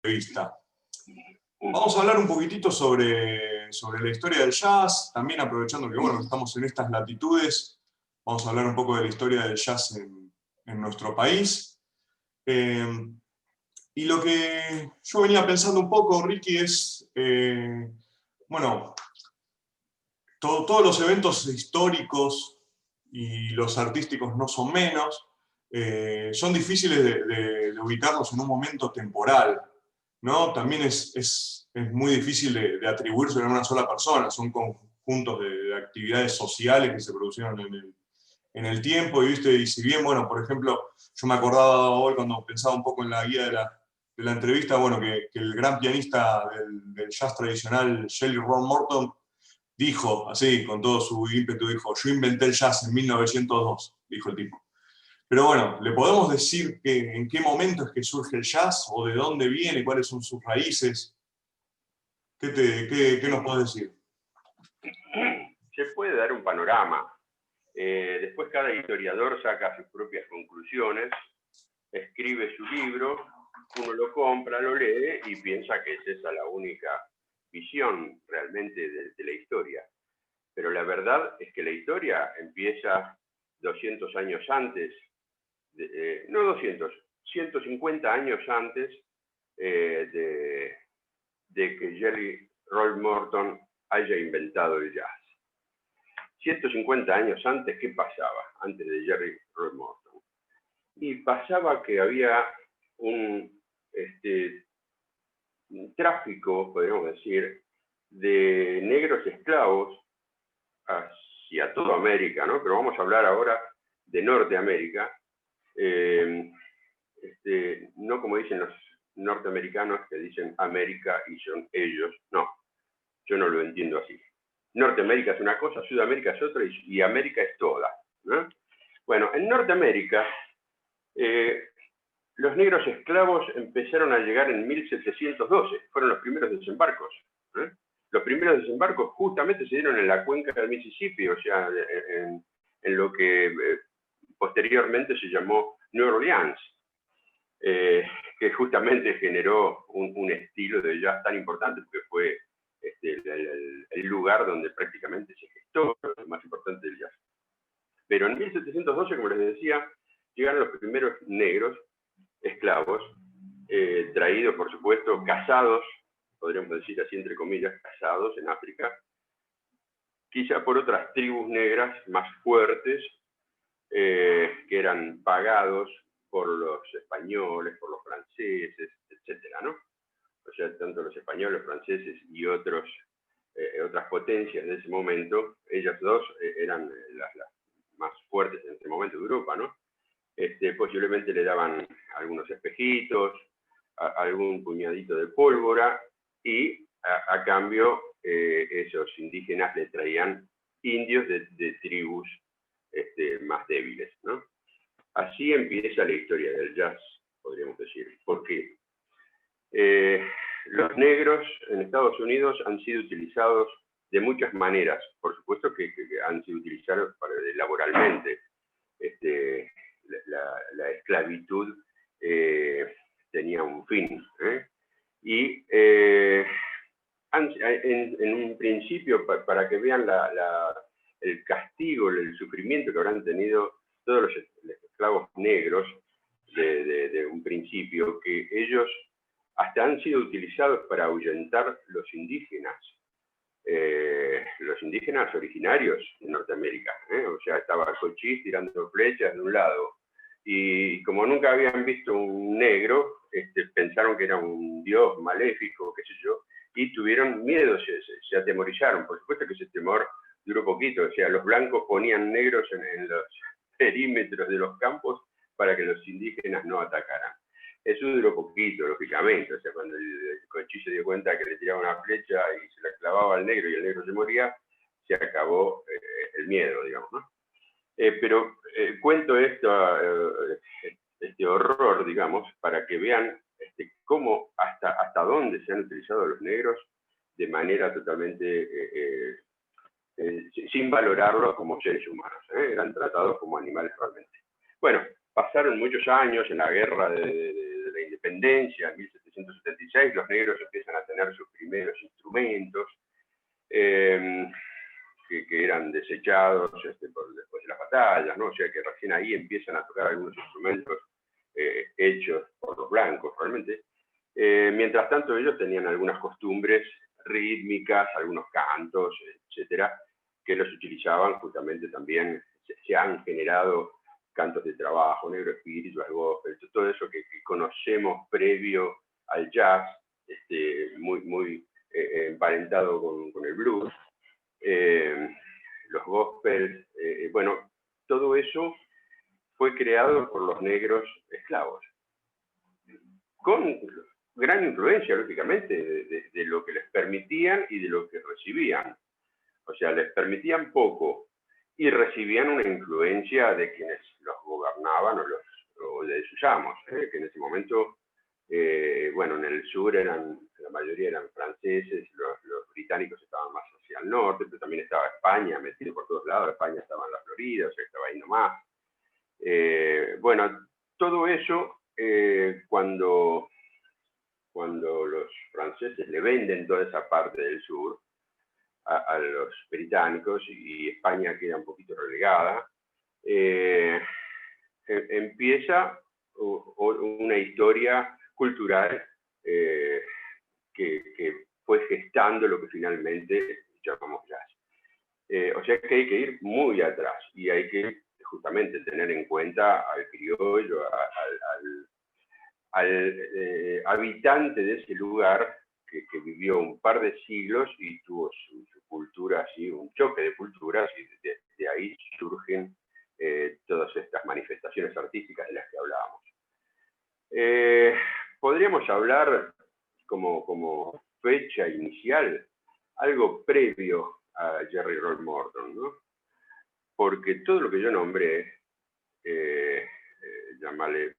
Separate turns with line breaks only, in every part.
entrevista. Vamos a hablar un poquitito sobre la historia del jazz, también aprovechando que, bueno, estamos en estas latitudes, vamos a hablar un poco de la historia del jazz en nuestro país. Y lo que yo venía pensando un poco, Ricky, es, bueno, todos los eventos históricos y los artísticos no son menos, son difíciles de ubicarlos en un momento temporal, ¿no? También es muy difícil de atribuirse a una sola persona, son conjuntos de actividades sociales que se produjeron en el tiempo, y si bien, bueno, por ejemplo, yo me acordaba hoy cuando pensaba un poco en la guía de la entrevista, bueno, que el gran pianista del jazz tradicional, Jelly Roll Morton, dijo, así, con todo su ímpetu, dijo, yo inventé el jazz en 1902, dijo el tipo. Pero bueno, ¿le podemos decir en qué momento es que surge el jazz? ¿O de dónde viene? ¿Cuáles son sus raíces? ¿Qué nos podés decir?
Se puede dar un panorama. Después cada historiador saca sus propias conclusiones, escribe su libro, uno lo compra, lo lee y piensa que es esa la única visión realmente de la historia. Pero la verdad es que la historia empieza 200 años antes, no 200, 150 años antes de que Jelly Roll Morton haya inventado el jazz. 150 años antes, ¿qué pasaba? Antes de Jelly Roll Morton. Y pasaba que había un tráfico, podríamos decir, de negros esclavos hacia toda América, ¿no? Pero vamos a hablar ahora de Norteamérica. No como dicen los norteamericanos que dicen América y son ellos. No, yo no lo entiendo así. Norteamérica es una cosa, Sudamérica es otra y América es toda, ¿no? Bueno, en Norteamérica los negros esclavos empezaron a llegar en 1712, fueron los primeros desembarcos. Los primeros desembarcos justamente se dieron en la cuenca del Mississippi, o sea, en lo que posteriormente se llamó New Orleans, que justamente generó un estilo de jazz tan importante, porque fue el lugar donde prácticamente se gestó lo más importante del jazz. Pero en 1712, como les decía, llegaron los primeros negros esclavos, traídos, por supuesto, cazados, podríamos decir así entre comillas, cazados en África, quizá por otras tribus negras más fuertes, que eran pagados por los españoles, por los franceses, etcétera, ¿no? O sea, tanto los españoles, franceses y otras potencias de ese momento, ellas dos eran las más fuertes en ese momento de Europa, ¿no? Posiblemente le daban algunos espejitos, algún puñadito de pólvora, y a cambio esos indígenas le traían indios de tribus más débiles, ¿no? Así empieza la historia del jazz, podríamos decir. ¿Por qué? Los negros en Estados Unidos han sido utilizados de muchas maneras. Por supuesto que han sido utilizados laboralmente. La esclavitud tenía un fin. Y en un principio, para que vean el castigo, el sufrimiento que habrán tenido todos los esclavos negros de un principio, que ellos hasta han sido utilizados para ahuyentar los indígenas originarios de Norteamérica. O sea, estaba Cochise tirando flechas de un lado, y como nunca habían visto un negro, pensaron que era un dios maléfico, qué sé yo, y tuvieron miedo, se atemorizaron. Por supuesto que ese temor duró poquito, o sea, los blancos ponían negros en los perímetros de los campos para que los indígenas no atacaran. Eso duró poquito, lógicamente, o sea, cuando el Cochise se dio cuenta que le tiraba una flecha y se la clavaba al negro y el negro se moría, se acabó el miedo, digamos, ¿no? Pero cuento esto, este horror, digamos, para que vean cómo hasta dónde se han utilizado los negros de manera totalmente sin valorarlos como seres humanos. Eran tratados como animales realmente. Bueno, pasaron muchos años en la guerra de la independencia, en 1876 los negros empiezan a tener sus primeros instrumentos, que eran desechados después de las batallas, ¿no? O sea que recién ahí empiezan a tocar algunos instrumentos hechos por los blancos realmente. Mientras tanto ellos tenían algunas costumbres rítmicas, algunos cantos, etcétera, que los utilizaban justamente también. Se han generado cantos de trabajo, negro espíritu, gospel, todo eso que conocemos previo al jazz, muy emparentado con el blues, los gospels, bueno, todo eso fue creado por los negros esclavos, con gran influencia, lógicamente, de lo que les permitían y de lo que recibían. O sea, les permitían poco y recibían una influencia de quienes los gobernaban o de sus amos, que en ese momento, bueno, en el sur la mayoría eran franceses, los británicos estaban más hacia el norte, pero también estaba España metido por todos lados. España estaba en la Florida, o sea, estaba ahí nomás. Bueno, todo eso, cuando los franceses le venden toda esa parte del sur a los británicos y España queda un poquito relegada, empieza una historia cultural que fue gestando lo que finalmente llamamos jazz. O sea que hay que ir muy atrás y hay que justamente tener en cuenta al criollo, al habitante de ese lugar que vivió un par de siglos y tuvo su cultura así, un choque de culturas, y de ahí surgen todas estas manifestaciones artísticas de las que hablábamos. Podríamos hablar como fecha inicial, algo previo a Jerry Roll Morton, ¿no? Porque todo lo que yo nombré, llamarle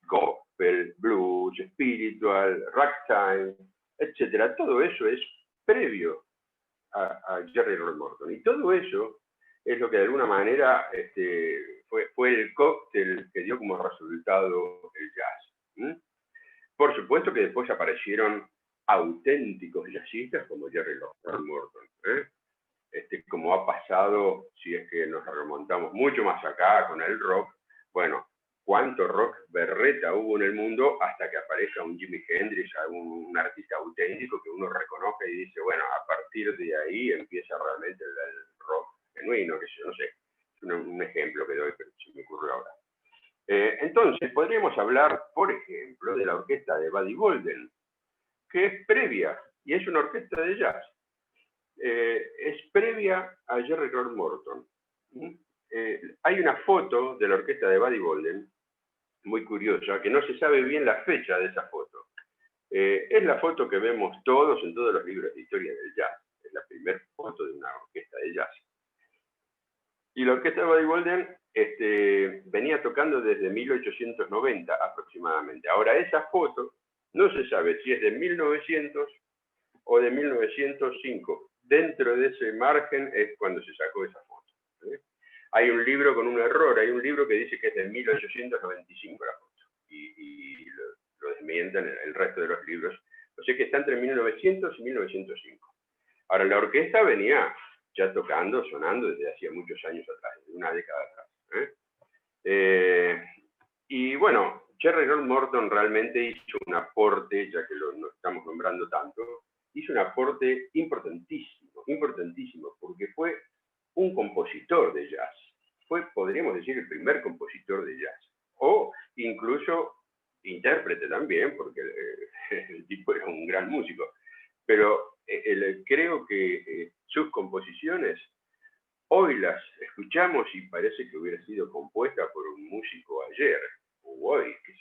gospel, blues, spiritual, ragtime, etcétera, todo eso es previo a Jerry Roll Morton. Y todo eso es lo que de alguna manera fue el cóctel que dio como resultado el jazz. Por supuesto que después aparecieron auténticos jazzistas como Jerry Roll Morton, como ha pasado, si es que nos remontamos mucho más acá con el rock. Bueno, cuánto rock berreta hubo en el mundo hasta que aparezca un Jimi Hendrix, un artista auténtico que uno reconoce y dice, bueno, a partir de ahí empieza realmente el rock genuino, que yo no sé, es un ejemplo que doy, pero se me ocurre ahora. Entonces, podríamos hablar, por ejemplo, de la orquesta de Buddy Bolden, que es previa, y es una orquesta de jazz. Es previa a Jerry Roll Morton. Hay una foto de la orquesta de Buddy Bolden, muy curiosa, que no se sabe bien la fecha de esa foto. Es la foto que vemos todos en todos los libros de historia del jazz. Es la primera foto de una orquesta de jazz. Y la orquesta de Buddy Bolden venía tocando desde 1890 aproximadamente. Ahora, esa foto no se sabe si es de 1900 o de 1905. Dentro de ese margen es cuando se sacó esa foto. Hay un libro con un error, hay un libro que dice que es de 1895 la foto, y lo desmientan el resto de los libros. O sea que está entre 1900 y 1905. Ahora, la orquesta venía ya tocando, sonando desde hacía muchos años atrás, desde una década atrás. Y bueno, Jerry Roll Morton realmente hizo un aporte, ya que lo estamos nombrando tanto, hizo un aporte importantísimo, porque fue un compositor de jazz. Fue, podríamos decir, el primer compositor de jazz. O incluso intérprete también, porque el tipo era un gran músico. Pero creo que sus composiciones hoy las escuchamos y parece que hubiera sido compuesta por un músico ayer o hoy, que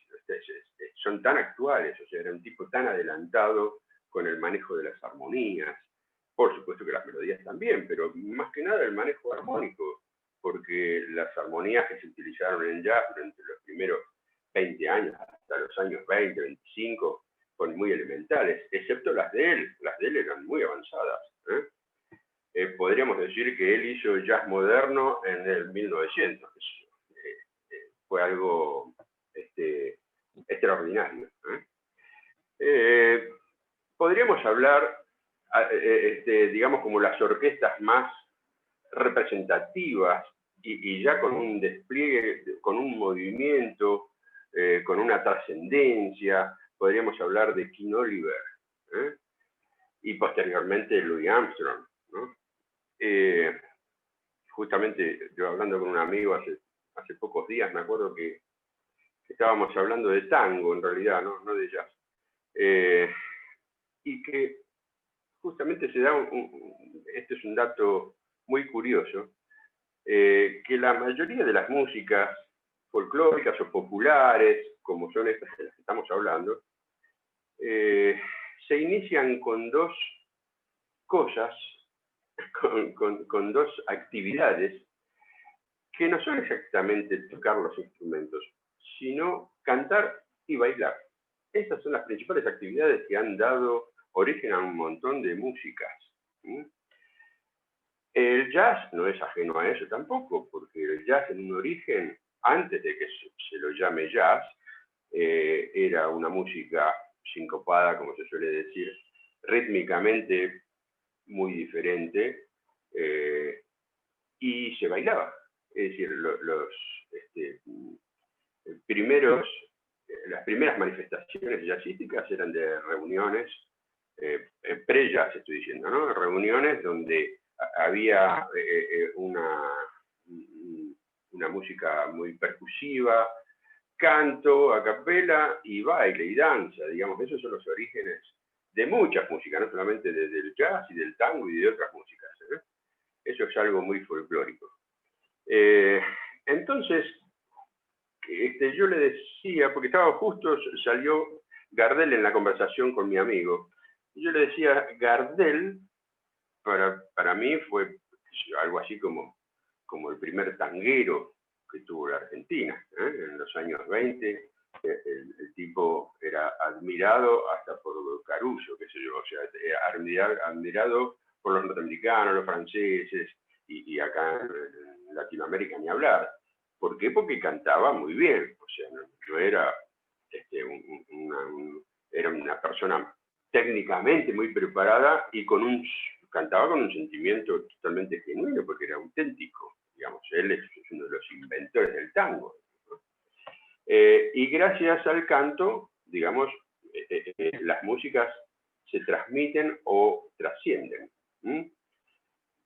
son tan actuales. O sea, era un tipo tan adelantado con el manejo de las armonías, por supuesto que las melodías también, pero más que nada el manejo armónico, porque las armonías que se utilizaron en jazz durante los primeros 20 años, hasta los años 20, 25, fueron muy elementales, excepto las de él. Las de él eran muy avanzadas. Podríamos decir que él hizo jazz moderno en el 1900. Fue algo extraordinario. Podríamos hablar, digamos, como las orquestas más representativas y ya con un despliegue, con un movimiento, con una trascendencia. Podríamos hablar de King Oliver, ¿eh? Y posteriormente Louis Armstrong, ¿no? Justamente yo hablando con un amigo hace pocos días, me acuerdo que estábamos hablando de tango en realidad, no de jazz. Y que justamente se da este es un dato muy curioso, que la mayoría de las músicas folclóricas o populares, como son estas de las que estamos hablando, se inician con dos cosas, con dos actividades que no son exactamente tocar los instrumentos, sino cantar y bailar. Esas son las principales actividades que han dado origen a un montón de músicas. El jazz no es ajeno a eso tampoco, porque el jazz en un origen, antes de que se lo llame jazz, era una música sincopada, como se suele decir, rítmicamente muy diferente, y se bailaba. Es decir, las primeras manifestaciones jazzísticas eran de reuniones, pre-jazz estoy diciendo, ¿no? Reuniones donde había una música muy percusiva, canto, a capela y baile y danza, digamos, esos son los orígenes de muchas músicas, no solamente del jazz y del tango y de otras músicas, ¿eh? Eso es algo muy folclórico. Entonces, yo le decía, porque salió Gardel en la conversación con mi amigo, y yo le decía, Gardel, para mí fue algo así como el primer tanguero que tuvo la Argentina, ¿eh? En los años 20, el tipo era admirado hasta por Caruso, qué sé yo, o sea, admirado por los norteamericanos, los franceses, y acá en Latinoamérica ni hablar. ¿Por qué? Porque cantaba muy bien, o sea, no era era una persona técnicamente muy preparada y cantaba con un sentimiento totalmente genuino, porque era auténtico, digamos, él es uno de los inventores del tango, ¿no? Y gracias al canto, digamos, las músicas se transmiten o trascienden.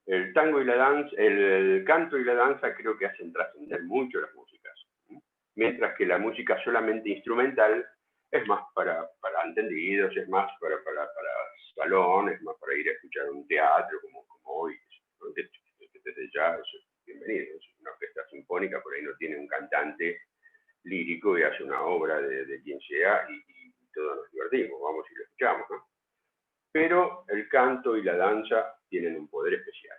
El tango y la danza, el canto y la danza creo que hacen trascender mucho las músicas, mientras que la música solamente instrumental es más para entendidos, es más para salón, es más para ir a escuchar un teatro como hoy, ¿no? Desde ya, bienvenido, es una orquesta sinfónica, por ahí no tiene un cantante lírico y hace una obra de quien sea y todos nos divertimos, vamos y lo escuchamos, ¿no? Pero el canto y la danza tienen un poder especial.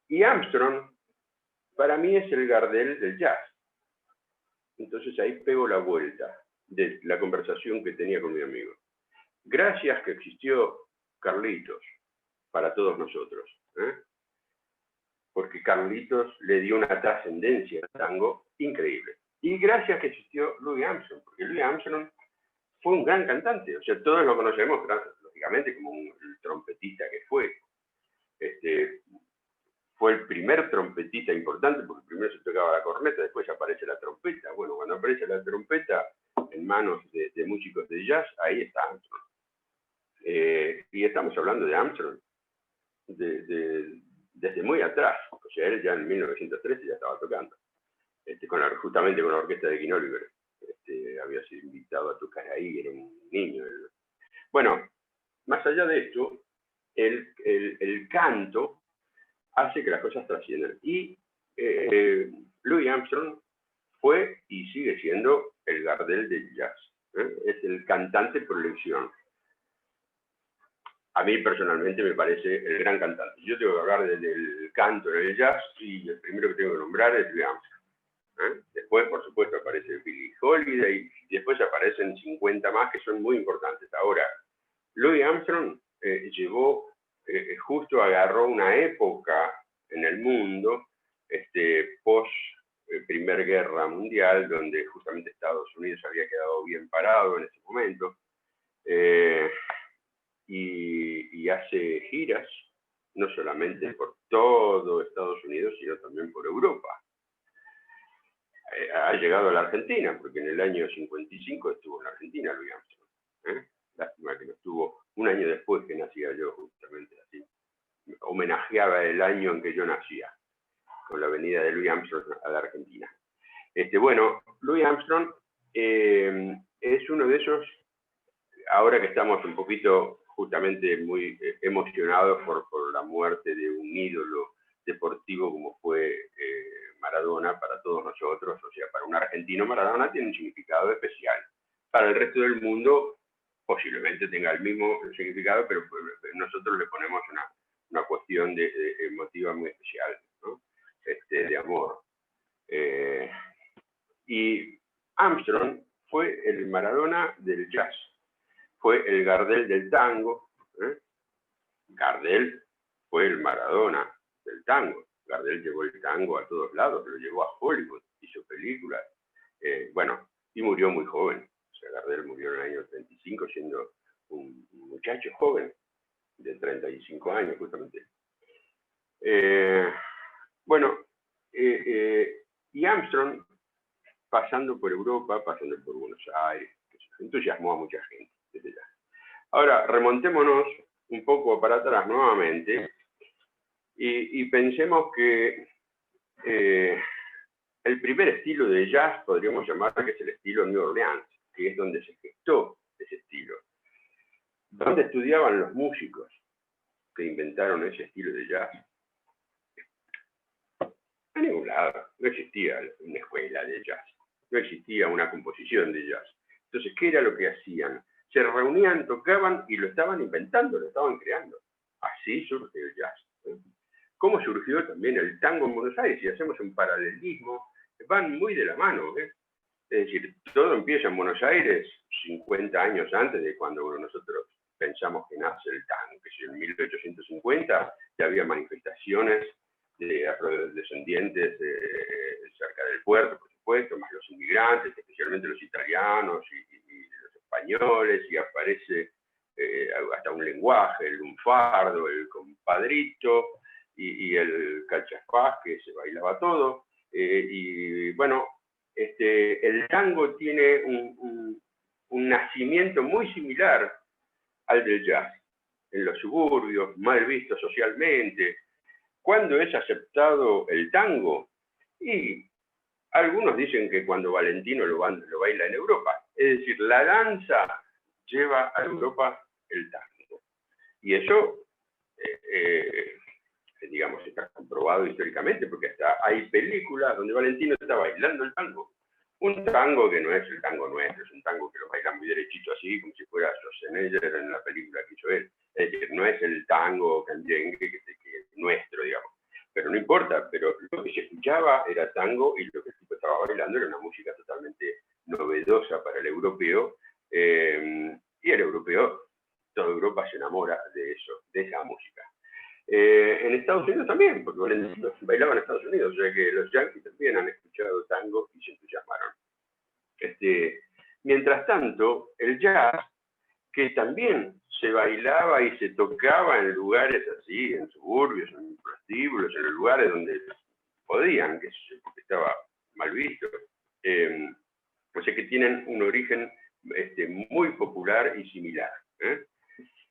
Y Armstrong, para mí, es el Gardel del jazz. Entonces ahí pego la vuelta de la conversación que tenía con mi amigo. Gracias que existió Carlitos para todos nosotros, ¿eh? Porque Carlitos le dio una trascendencia al tango increíble. Y gracias que existió Louis Armstrong, porque Louis Armstrong fue un gran cantante, o sea, todos lo conocemos, lógicamente, como el trompetista que fue. Fue el primer trompetista importante, porque primero se tocaba la corneta, después aparece la trompeta. Bueno, cuando aparece la trompeta en manos de músicos de jazz, ahí está Armstrong. Y estamos hablando de Armstrong desde muy atrás, o sea, él ya en 1913 ya estaba tocando, justamente con la orquesta de King Oliver. Había sido invitado a tocar ahí, era un niño. Bueno, más allá de esto, el canto hace que las cosas trasciendan. Y Louis Armstrong fue y sigue siendo el Gardel del jazz, ¿eh? Es el cantante por elección. A mí personalmente me parece el gran cantante. Yo tengo que hablar del canto del jazz y el primero que tengo que nombrar es Louis Armstrong, ¿eh? Después, por supuesto, aparece Billie Holiday y después aparecen 50 más que son muy importantes. Ahora, Louis Armstrong justo agarró una época en el mundo post Primera Guerra Mundial, donde justamente Estados Unidos había quedado bien parado en ese momento, y hace giras, no solamente por todo Estados Unidos, sino también por Europa. Ha llegado a la Argentina, porque en el año 55 estuvo en la Argentina Louis Armstrong. Lástima que no estuvo un año después que nacía yo, justamente así. Homenajeaba el año en que yo nacía, con la venida de Louis Armstrong a la Argentina. Bueno, Louis Armstrong es uno de esos, ahora que estamos un poquito justamente muy emocionados por la muerte de un ídolo deportivo como fue Maradona para todos nosotros, o sea, para un argentino Maradona tiene un significado especial. Para el resto del mundo posiblemente tenga el mismo significado, pero nosotros le ponemos una cuestión de emotiva muy especial, ¿no? De amor. Y Armstrong fue el Maradona del jazz, fue el Gardel del tango. Gardel fue el Maradona del tango. Gardel llevó el tango a todos lados, lo llevó a Hollywood, hizo películas. Y murió muy joven. O sea, Gardel murió en el año 35 siendo un muchacho joven, de 35 años justamente. Y Armstrong, pasando por Europa, pasando por Buenos Aires, entusiasmó a mucha gente desde ya. Ahora, remontémonos un poco para atrás nuevamente y pensemos que el primer estilo de jazz podríamos llamar que es el estilo New Orleans, que es donde se gestó ese estilo. ¿Dónde estudiaban los músicos que inventaron ese estilo de jazz? A ningún lado. No existía una escuela de jazz, no existía una composición de jazz. Entonces, ¿qué era lo que hacían? Se reunían, tocaban y lo estaban inventando, lo estaban creando. Así surgió el jazz. ¿Cómo surgió también el tango en Buenos Aires? Si hacemos un paralelismo, van muy de la mano. Es decir, todo empieza en Buenos Aires 50 años antes de cuando nosotros pensamos que nace el tango, que es en 1850 ya había manifestaciones de afrodescendientes cerca del puerto, por supuesto, más los inmigrantes, especialmente los italianos y los españoles, y aparece hasta un lenguaje, el lunfardo, el compadrito y el cachafaz, que se bailaba todo. El tango tiene un nacimiento muy similar al del jazz, en los suburbios, mal visto socialmente. ¿Cuándo es aceptado el tango? Y algunos dicen que cuando Valentino lo baila en Europa. Es decir, la danza lleva a Europa el tango. Y eso, digamos, está comprobado históricamente, porque hasta hay películas donde Valentino está bailando el tango. Un tango que no es el tango nuestro, es un tango que lo baila muy derechito así, como si fuera Schwarzenegger en la película que hizo él. Es decir, no es el tango canyengue que es nuestro, digamos. Pero no importa, pero lo que se escuchaba era tango y lo que el tipo estaba bailando era una música totalmente novedosa para el europeo. Y el europeo, toda Europa se enamora de eso, de esa música. En Estados Unidos también, porque bailaban en Estados Unidos, o sea que los yanquis también han escuchado tango y se entusiasmaron. Mientras tanto, el jazz, que también se bailaba y se tocaba en lugares así, en suburbios, en prostíbulos, en los lugares donde podían, porque estaba mal visto, o sea que tienen un origen muy popular y similar,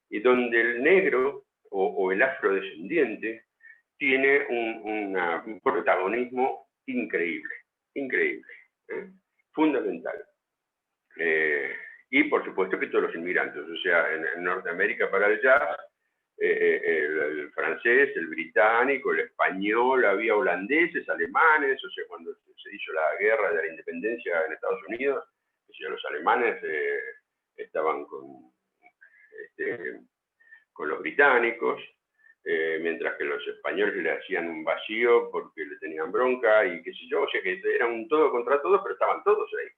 y donde el negro o el afrodescendiente tiene un protagonismo increíble, fundamental. Y por supuesto que todos los inmigrantes, o sea, en Norteamérica para el jazz, el francés, el británico, el español, había holandeses, alemanes, o sea, cuando se hizo la guerra de la independencia en Estados Unidos, o sea, los alemanes estaban con los británicos, mientras que los españoles le hacían un vacío porque le tenían bronca y qué sé yo, o sea que era un todo contra todos, pero estaban todos ahí.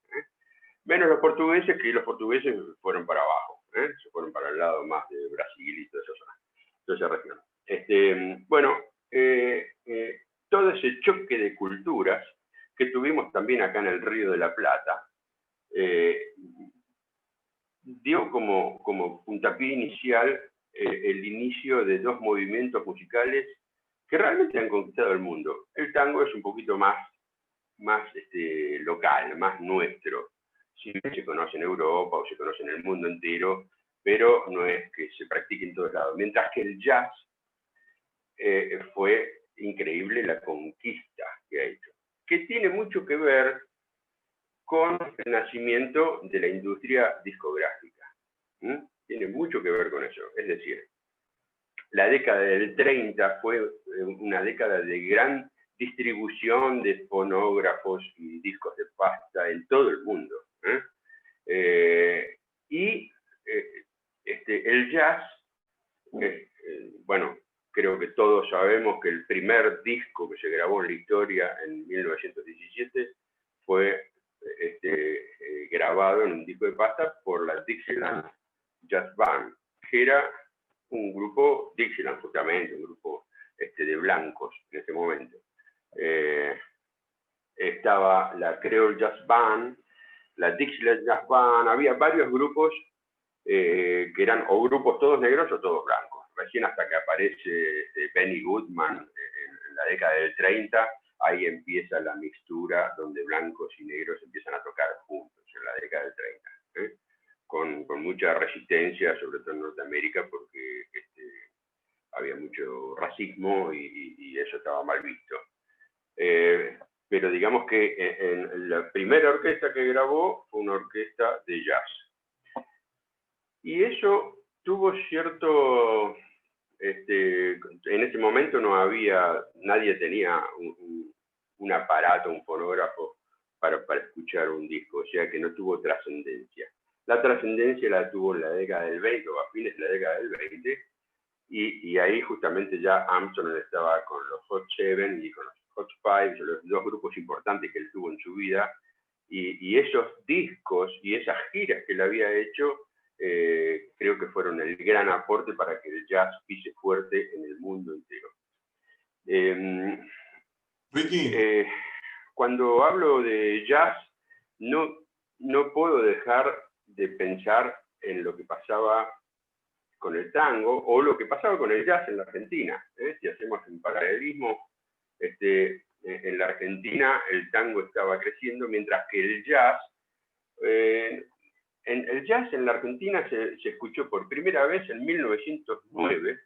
Menos los portugueses, que los portugueses fueron para abajo, se fueron para el lado más de Brasil y toda esa región. Todo ese choque de culturas que tuvieron acá en el Río de la Plata, dio como puntapié inicial el inicio de dos movimientos musicales que realmente han conquistado el mundo. El tango es un poquito más local, más nuestro. Sí se conoce en Europa o se conoce en el mundo entero, pero no es que se practique en todos lados. Mientras que el jazz fue increíble la conquista que ha hecho, que tiene mucho que ver con el nacimiento de la industria discográfica. Tiene mucho que ver con eso. Es decir, la década del 30 fue una década de gran distribución de fonógrafos y discos de pasta en todo el mundo. El jazz, bueno, creo que todos sabemos que el primer disco que se grabó en la historia en 1917 fue grabado en un disco de pasta por la Dixieland Jazz Band, que era un grupo, Dixieland justamente, un grupo de blancos en ese momento. Estaba la Creole Jazz Band, la Dixieland Jazz Band, había varios grupos que eran o grupos todos negros o todos blancos. Recién hasta que aparece Benny Goodman en la década del 30, ahí empieza la mixtura donde blancos y negros empiezan a tocar juntos en la década del 30. Con mucha resistencia, sobre todo en Norteamérica, porque había mucho racismo y eso estaba mal visto. Pero digamos que en la primera orquesta que grabó fue una orquesta de jazz. Y eso tuvo cierto... en ese momento no había, nadie tenía un aparato, un fonógrafo para escuchar un disco, o sea que no tuvo trascendencia. La trascendencia la tuvo en la década del 20 o a fines de la década del 20, y ahí justamente ya Armstrong estaba con los Hot Seven y con los Hot Five, los dos grupos importantes que él tuvo en su vida, y esos discos y esas giras que él había hecho, creo que fueron el gran aporte para que el jazz pise fuerte en el mundo entero.
Ricky.
Cuando hablo de jazz, no puedo dejar de pensar en lo que pasaba con el tango o lo que pasaba con el jazz en la Argentina. Si hacemos un paralelismo, en la Argentina el tango estaba creciendo, mientras que el jazz, el jazz en la Argentina se escuchó por primera vez en 1909.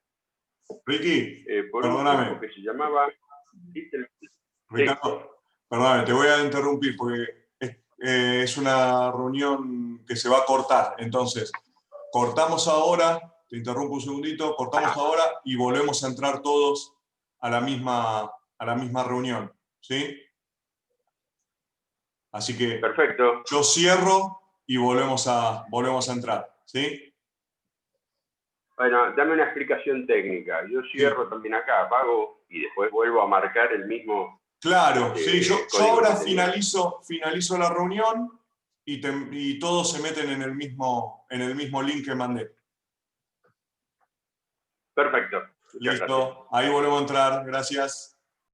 Ricky,
por
perdóname.
un grupo que se llamaba...
Ricardo, perdóname, te voy a interrumpir porque es una reunión que se va a cortar. Entonces, cortamos ahora, te interrumpo un segundito, cortamos ahora y volvemos a entrar todos a la misma reunión, ¿sí? Así que
perfecto.
Yo cierro y volvemos a entrar, ¿sí?
Bueno, dame una explicación técnica. Yo cierro también acá, apago y después vuelvo a marcar el mismo...
Claro, sí, yo ahora finalizo la reunión y todos se meten en el mismo link que mandé.
Perfecto.
Listo, ahí volvemos a entrar, gracias.